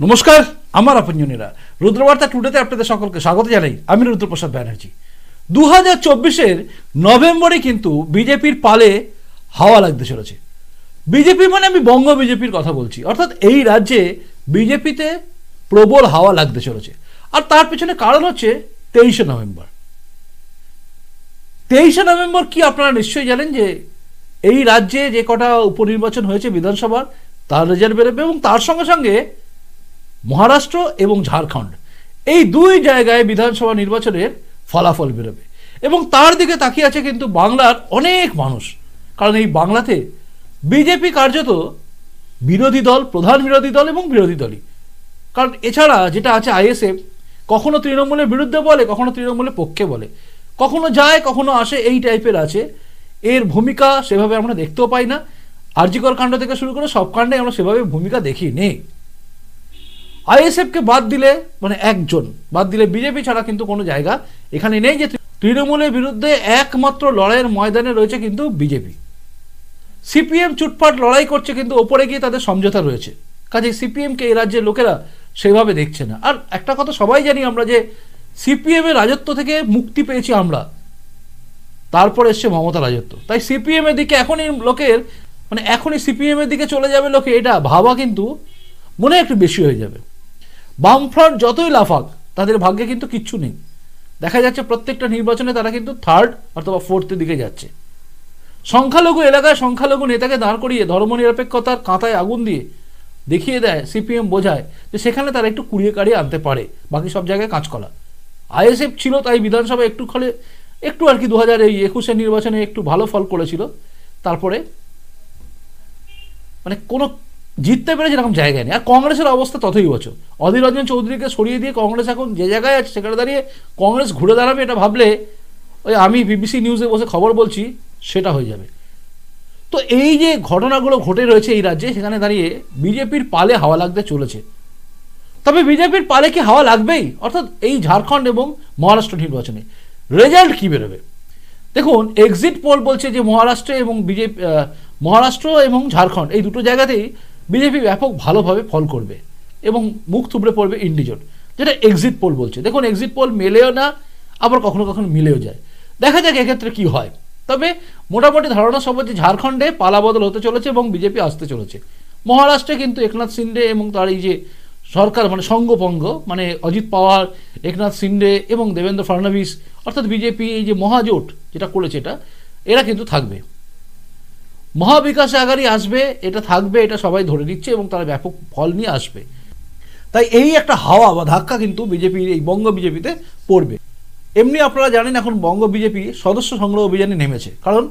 নমস্কার, আমার আপনজনেরা রুদ্রবার্তা টুডেতে আপনাদের সকলকে স্বাগত জানাই। আমি রুদ্রপ্রসাদ ব্যানার্জি। 2024-এর নভেম্বরে কিন্তু বিজেপির পালে হাওয়া লাগতে চলেছে। বিজেপি মানে আমি বঙ্গ বিজেপির কথা বলছি, অর্থাৎ এই রাজ্যে বিজেপিতে প্রবল হাওয়া লাগতে চলেছে। আর তার পেছনে কারণ হচ্ছে 23শে নভেম্বর। 23শে নভেম্বর কি আপনারা নিশ্চয়ই জানেন যে এই রাজ্যে যে কটা উপনির্বাচন হয়েছে বিধানসভার, তার রেজাল্ট বেরোবে এবং তার সঙ্গে সঙ্গে মহারাষ্ট্র এবং ঝাড়খণ্ড এই দুই জায়গায় বিধানসভা নির্বাচনের ফলাফল বেরোবে। এবং তার দিকে তাকিয়ে আছে কিন্তু বাংলার অনেক মানুষ, কারণ এই বাংলাতে বিজেপি কার্যত বিরোধী দল, প্রধান বিরোধী দল এবং বিরোধী দলই। কারণ এছাড়া যেটা আছে আইএসএফ, কখনো তৃণমূলের বিরুদ্ধে বলে, কখনো তৃণমূলের পক্ষে বলে, কখনো যায় কখনো আসে, এই টাইপের আছে। এর ভূমিকা সেভাবে আমরা দেখতেও পাই না। আরজিকর কাণ্ড থেকে শুরু করে সব কাণ্ডে আমরা সেভাবে ভূমিকা দেখি নেই। আইএসএফকে বাদ দিলে, মানে একজন বাদ দিলে, বিজেপি ছাড়া কিন্তু কোনো জায়গা এখানে নেই যে তৃণমূলের বিরুদ্ধে একমাত্র লড়াইয়ের ময়দানে রয়েছে কিন্তু বিজেপি। সিপিএম চুটপাট লড়াই করছে, কিন্তু ওপরে গিয়ে তাদের সমঝোতা রয়েছে। কাজে সিপিএমকে এই রাজ্যের লোকেরা সেভাবে দেখছে না। আর একটা কথা সবাই জানি আমরা, যে সিপিএম এর রাজত্ব থেকে মুক্তি পেয়েছি আমরা, তারপর এসছে মমতা রাজত্ব। তাই সিপিএম এর দিকে এখনই লোকের, মানে এখনই সিপিএম এর দিকে চলে যাবে লোকে, এটা ভাবা কিন্তু মনে একটু বেশি হয়ে যাবে। বামফ্রন্ট যতই লাফাক, তাদের ভাগ্যে কিন্তু কিচ্ছু নেই। দেখা যাচ্ছে প্রত্যেকটা নির্বাচনে তারা কিন্তু থার্ড অথবা ফোর্থের দিকে যাচ্ছে। সংখ্যালঘু এলাকায় সংখ্যালঘু নেতাকে দাঁড় করিয়ে ধর্মনিরপেক্ষতার কাঁথায় আগুন দিয়ে দেখিয়ে দেয় সিপিএম, বোঝায় যে সেখানে তারা একটু কুড়িয়ে কাড়িয়ে আনতে পারে, বাকি সব জায়গায় কাঁচকলা। আইএসএফ ছিল তাই বিধানসভা একটু আর কি 2021-এর নির্বাচনে একটু ভালো ফল করেছিল। তারপরে মানে কোনো জিততে পেরেছে এরকম জায়গায় নেই। আর কংগ্রেসের অবস্থা ততই বছর। অধীর রঞ্জন চৌধুরীকে সরিয়ে দিয়ে কংগ্রেস এখন যে জায়গায় আছে সেখানে দাঁড়িয়ে কংগ্রেস ঘুরে দাঁড়াবে, এটা ভাবলে ওই আমি বিবিসি নিউজে বসে খবর বলছি সেটা হয়ে যাবে। তো এই যে ঘটনাগুলো ঘটে রয়েছে এই রাজ্যে, সেখানে দাঁড়িয়ে বিজেপির পালে হাওয়া লাগতে চলেছে। তবে বিজেপির পালে কি হাওয়া লাগবেই? অর্থাৎ এই ঝাড়খণ্ড এবং মহারাষ্ট্র নির্বাচনে রেজাল্ট কি বেরোবে? দেখুন, এক্সিট পোল বলছে যে মহারাষ্ট্র এবং ঝাড়খণ্ড এই দুটো জায়গাতেই বিজেপি ব্যাপক ভালোভাবে ফল করবে এবং মুখ থুবড়ে পড়বে ইন্ডিজোট, যেটা এক্সিট পোল বলছে। দেখুন, এক্সিট পোল মেলেও না, আবার কখনো কখনো মিলেও যায়। দেখা যাক এক্ষেত্রে কি হয়। তবে মোটামুটি ধারণা সব যে ঝাড়খণ্ডে পালাবদল হতে চলেছে এবং বিজেপি আসতে চলেছে। মহারাষ্ট্রে কিন্তু একনাথ শিন্ডে এবং তার এই যে সরকার, মানে সঙ্গপঙ্গ, মানে অজিত পাওয়ার, একনাথ শিন্ডে এবং দেবেন্দ্র ফডনবিস, অর্থাৎ বিজেপি এই যে মহাজোট যেটা করেছে, এরা কিন্তু থাকবে। মহাবিকাশ আঘাড়ি আসবে, এটা থাকবে, এটা সবাই ধরে নিচ্ছে এবং তারা ব্যাপক ফল নিয়ে আসবে। তাই এই একটা হাওয়া বা ধাক্কা কিন্তু বিজেপির এই বঙ্গ বিজেপিতে পড়বে। এমনি আপনারা জানেন এখন বঙ্গ বিজেপি সদস্য সংগ্রহ অভিযানে নেমেছে, কারণ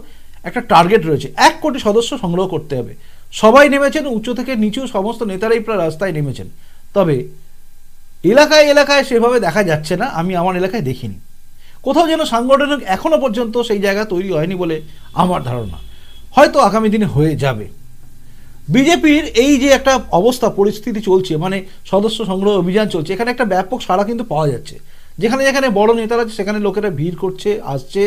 একটা টার্গেট রয়েছে, 1 কোটি সদস্য সংগ্রহ করতে হবে। সবাই নেমেছেন, উচ্চ থেকে নিচু সমস্ত নেতারাই প্রায় রাস্তায় নেমেছেন। তবে এলাকায় এলাকায় সেভাবে দেখা যাচ্ছে না, আমি আমার এলাকায় দেখিনি। কোথাও যেন সাংগঠনিক এখনো পর্যন্ত সেই জায়গা তৈরি হয়নি বলে আমার ধারণা। হয়তো আগামী দিনে হয়ে যাবে। বিজেপির এই যে একটা অবস্থা, পরিস্থিতি চলছে, মানে সদস্য সংগ্রহ অভিযান চলছে, এখানে একটা ব্যাপক সাড়া কিন্তু পাওয়া যাচ্ছে। যেখানে যেখানে বড় নেতারা আছে সেখানে লোকেরা ভিড় করছে, আসছে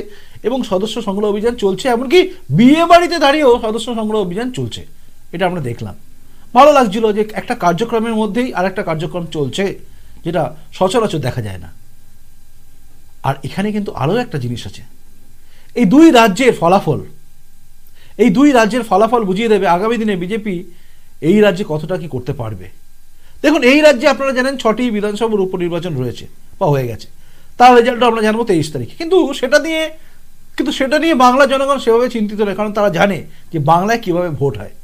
এবং সদস্য সংগ্রহ অভিযান চলছে। এমনকি বিয়ে বাড়িতে দাঁড়িয়েও সদস্য সংগ্রহ অভিযান চলছে। এটা আমরা দেখলাম, ভালো লাগছিল যে একটা কার্যক্রমের মধ্যেই আর একটা কার্যক্রম চলছে, যেটা সচরাচর দেখা যায় না। আর এখানে কিন্তু আরও একটা জিনিস আছে, এই দুই রাজ্যের ফলাফল বুঝিয়ে দেবে আগামী দিনে বিজেপি এই রাজ্যে কতটা কি করতে পারবে। দেখুন, এই রাজ্যে আপনারা জানেন 6টি বিধানসভার উপনির্বাচন রয়েছে বা হয়ে গেছে, তার রেজাল্টটা আমরা জানবো 23 তারিখে। কিন্তু সেটা নিয়ে বাংলা জনগণ সেভাবে চিন্তিত নয়, কারণ তারা জানে যে বাংলায় কিভাবে ভোট হয়।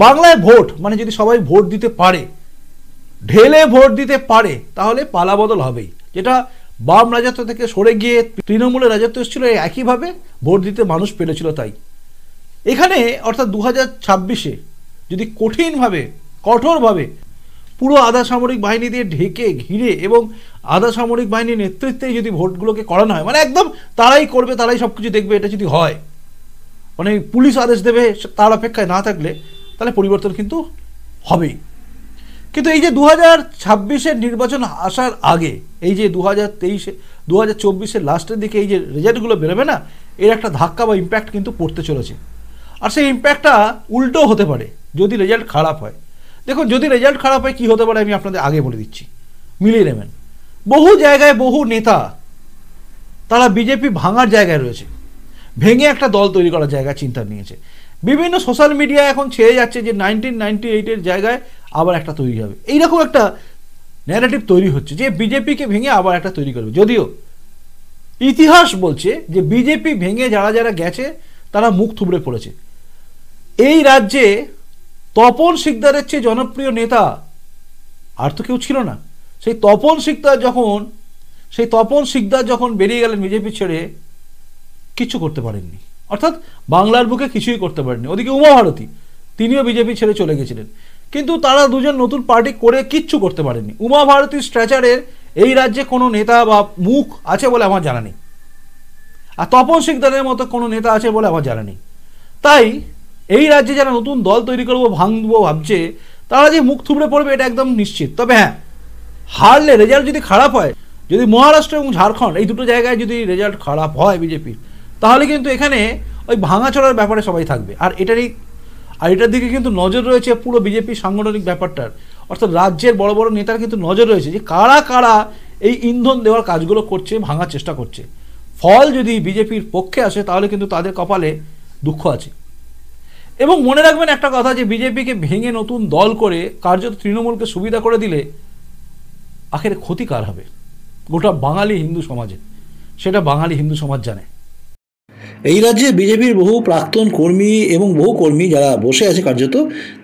বাংলায় ভোট মানে যদি সবাই ভোট দিতে পারে, ঢেলে ভোট দিতে পারে, তাহলে পালাবদল হবেই। যেটা বাম রাজত্ব থেকে সরে গিয়ে তৃণমূলের রাজত্ব এসেছিল, একইভাবে ভোট দিতে মানুষ পেরেছিল। তাই এখানে অর্থাৎ 2026-এ যদি কঠোরভাবে পুরো আধা সামরিক বাহিনী দিয়ে ঢেকে ঘিরে এবং আধা সামরিক বাহিনীর নেতৃত্বে যদি ভোটগুলোকে করানো হয়, মানে একদম তারাই করবে, তারাই সব কিছু দেখবে, এটা যদি হয়, মানে পুলিশ আদেশ দেবে, তার অপেক্ষায় না থাকলে, তাহলে পরিবর্তন কিন্তু হবেই। কিন্তু এই যে 2026-এর নির্বাচন আসার আগে, এই যে 2024-এর লাস্টের দিকে এই যে রেজাল্টগুলো বেরোবে না, এর একটা ধাক্কা বা ইম্প্যাক্ট কিন্তু পড়তে চলেছে। আর সেই ইম্প্যাক্টটা উল্টো হতে পারে যদি রেজাল্ট খারাপ হয়। দেখুন, যদি রেজাল্ট খারাপ হয় কী হতে পারে আমি আপনাদের আগে বলে দিচ্ছি, মিলিয়ে নেবেন। বহু জায়গায় বহু নেতা তারা বিজেপি ভাঙার জায়গায় রয়েছে, ভেঙে একটা দল তৈরি করার জায়গায় চিন্তা নিয়েছে। বিভিন্ন সোশ্যাল মিডিয়া এখন ছেয়ে যাচ্ছে যে 1998-এর জায়গায় আবার একটা তৈরি হবে, এইরকম একটা ন্যারেটিভ তৈরি হচ্ছে যে বিজেপিকে ভেঙে আবার একটা তৈরি করবে। যদিও ইতিহাস বলছে যে বিজেপি ভেঙে যারা যারা গেছে তারা মুখ থুবড়ে পড়েছে। এই রাজ্যে তপন শিকদারের চেয়ে জনপ্রিয় নেতা আর তো কেউ ছিল না। সেই তপন শিকদার যখন বেরিয়ে গেলেন বিজেপি ছেড়ে, কিছু করতে পারেননি, অর্থাৎ বাংলার বুকে কিছুই করতে পারেননি। ওদিকে উমা ভারতী, তিনিও বিজেপি ছেড়ে চলে গেছিলেন, কিন্তু তারা দুজন নতুন পার্টি করে কিচ্ছু করতে পারেননি। উমা ভারতীর স্ট্রেচারের এই রাজ্যে কোনো নেতা বা মুখ আছে বলে আমার জানা নেই, আর তপন শিকদারের মতো কোনো নেতা আছে বলে আমার জানা নেই। তাই এই রাজ্যে যারা নতুন দল তৈরি করবো, ভাঙবো ভাবছে, তারা যে মুখ থুবড়ে পড়বে এটা একদম নিশ্চিত। তবে হ্যাঁ, হারলে, রেজাল্ট যদি খারাপ হয়, যদি মহারাষ্ট্র এবং ঝাড়খণ্ড এই দুটো জায়গায় যদি রেজাল্ট খারাপ হয় বিজেপির, তাহলে কিন্তু এখানে ওই ভাঙাচোরার ব্যাপারে সবাই থাকবে। আর এটার দিকে কিন্তু নজর রয়েছে পুরো বিজেপি সাংগঠনিক ব্যাপারটার, অর্থাৎ রাজ্যের বড় বড় নেতার কিন্তু নজর রয়েছে যে কারা কারা এই ইন্ধন দেওয়ার কাজগুলো করছে, ভাঙার চেষ্টা করছে। ফল যদি বিজেপির পক্ষে আসে তাহলে কিন্তু তাদের কপালে দুঃখ আছে। এবং মনে রাখবেন একটা কথা, যে বিজেপিকে ভেঙে নতুন দল করে কার্যত তৃণমূলকে সুবিধা করে দিলে আখেরে ক্ষতি কার হবে? গোটা বাঙালি হিন্দু সমাজে, সেটা বাঙালি হিন্দু সমাজ জানে। এই রাজ্যে বিজেপির বহু প্রাক্তন কর্মী এবং বহু কর্মী যারা বসে আছে কার্যত,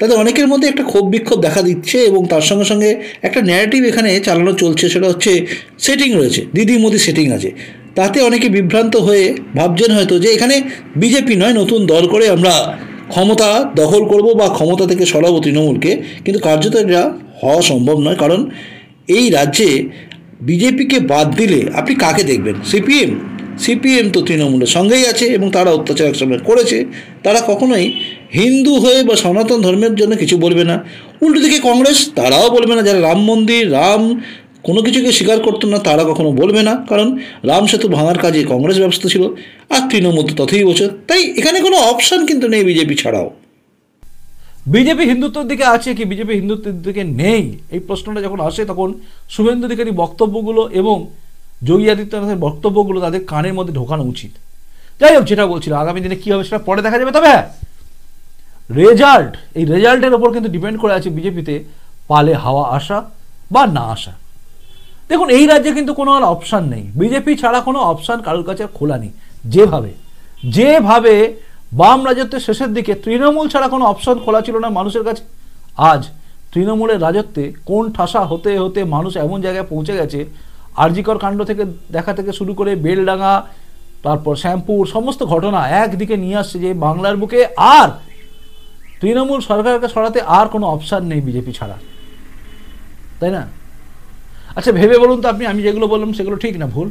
তাদের অনেকের মধ্যে একটা ক্ষোভ বিক্ষোভ দেখা দিচ্ছে এবং তার সঙ্গে সঙ্গে একটা ন্যারেটিভ এখানে চালানো চলছে, সেটা হচ্ছে সেটিং রয়েছে, দিদি মোদি সেটিং আছে। তাতে অনেকে বিভ্রান্ত হয়ে ভাবছেন হয়তো যে এখানে বিজেপি নয়, নতুন দল করে আমরা ক্ষমতা দখল করব বা ক্ষমতা থেকে সরাবো তৃণমূলকে। কিন্তু কার্যত এটা হওয়া সম্ভব নয়, কারণ এই রাজ্যে বিজেপিকে বাদ দিলে আপনি কাকে দেখবেন? সিপিএম তো তৃণমূলের সঙ্গেই আছে এবং তারা অত্যাচার একসময় করেছে। তারা কখনোই হিন্দু হয়ে বা সনাতন ধর্মের জন্য কিছু বলবে না। উল্টো দিকে কংগ্রেস, তারাও বলবে না। যারা রাম মন্দির, রাম কোনো কিছুকে স্বীকার করতো না, তারা কখনো বলবে না, কারণ রাম সেতু ভাঙার কাজে কংগ্রেস ব্যস্ত ছিল, আর তৃণমূল তো তথেই বছর। তাই এখানে কোনো অপশান কিন্তু নেই বিজেপি ছাড়াও। বিজেপি হিন্দুত্বের দিকে আছে কি বিজেপি হিন্দুত্বের দিকে নেই, এই প্রশ্নটা যখন আসে তখন শুভেন্দু অধিকারী বক্তব্যগুলো এবং যোগী আদিত্যনাথের বক্তব্যগুলো তাদের কানের মধ্যে ঢোকানো উচিত। যাই হোক, যেটা বলছিল আগামী দিনে কী হবে সেটা পরে দেখা যাবে। তবে হ্যাঁ, এই রেজাল্টের ওপর কিন্তু ডিপেন্ড করে আছে বিজেপিতে পালে হাওয়া আসা বা না আসা। দেখুন, এই রাজ্যে কিন্তু কোনো আর অপশান নেই, বিজেপি ছাড়া কোনো অপশান কারোর কাছে খোলা নেই। যেভাবে বাম রাজত্বের শেষের দিকে তৃণমূল ছাড়া কোনো অপশন খোলা ছিল না মানুষের কাছে, আজ তৃণমূলের রাজত্বে কোন ঠাসা হতে হতে মানুষ এমন জায়গায় পৌঁছে গেছে, আরজিকর কাণ্ড থেকে দেখা থেকে শুরু করে বেলডাঙ্গা, তারপর শ্যামপুর, সমস্ত ঘটনা একদিকে নিয়ে আসছে যে বাংলার বুকে আর তৃণমূল সরকারকে সরাতে আর কোনো অপশান নেই বিজেপি ছাড়া, তাই না? আচ্ছা, ভেবে বলুন তো আপনি, আমি যেগুলো বললাম সেগুলো ঠিক না ভুল?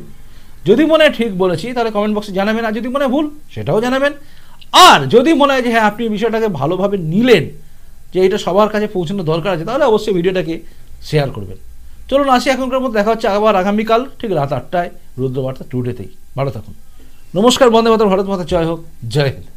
যদি মনে হয় ঠিক বলেছি তাহলে কমেন্ট বক্সে জানাবেন, আর যদি মনে হয় ভুল সেটাও জানাবেন। আর যদি মনে হয় যে হ্যাঁ আপনি বিষয়টাকে ভালোভাবে নিলেন, যে এটা সবার কাছে পৌঁছানো দরকার আছে, তাহলে অবশ্যই ভিডিওটাকে শেয়ার করবেন। চলুন আসি, এখনকার মতো দেখা হচ্ছে আবার আগামীকাল ঠিক রাত 8টায় রুদ্রবার্তা টুডেতেই। ভালো থাকুন, নমস্কার, বন্দে মাতরম, ভারত মাতা জয় হোক, জয় হিন্দ।